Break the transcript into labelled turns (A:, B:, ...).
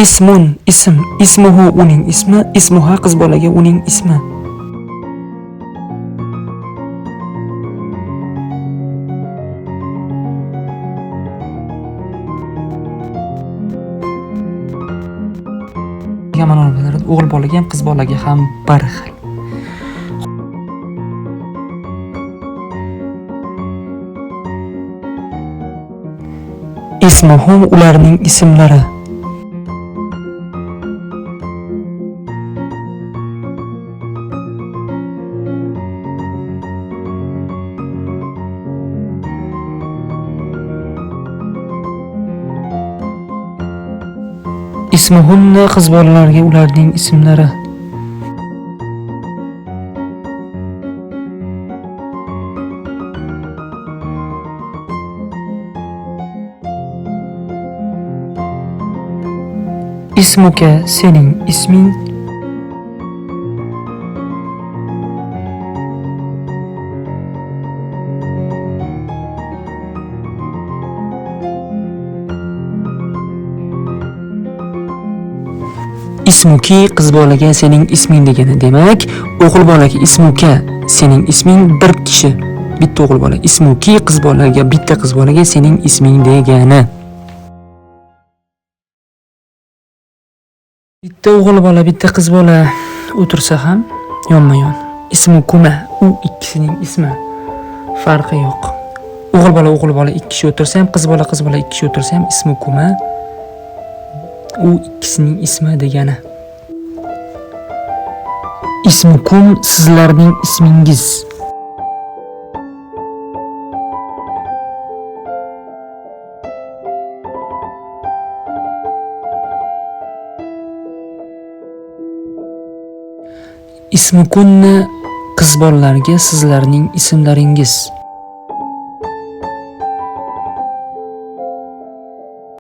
A: Ismun ism, ismuhu uning ismi, ismuha qiz bolaga uning ismi. Ma'no beradi. O'g'il bolaga ham qiz bolaga ham bir xil. Ismuhum ularning ismlari. Ismuhunna qiz bolalarga ularning ismlari. Ismuka sening isming. Ismuki qiz bolaga sening isming degani. Demak, o'g'il bolaga ismuka sening isming bir kishi, bitta o'g'il bola. Ismuki qiz bolaga bitta qiz bolaga sening isming degani. Bitta o'g'il bola, bitta qiz bola o'tirsa ham yonma-yon. Ismukuma u ikkisining ismi. Farqi yo'q. O'g'il bola ikki kishi o'tirsa ham, qiz bola ikki kishi o'tirsa ham ismukuma u ikkisining ismi degani. Ismukum sizlarning ismingiz. Ismukunna qiz bolalarga sizlarning ismlaringiz.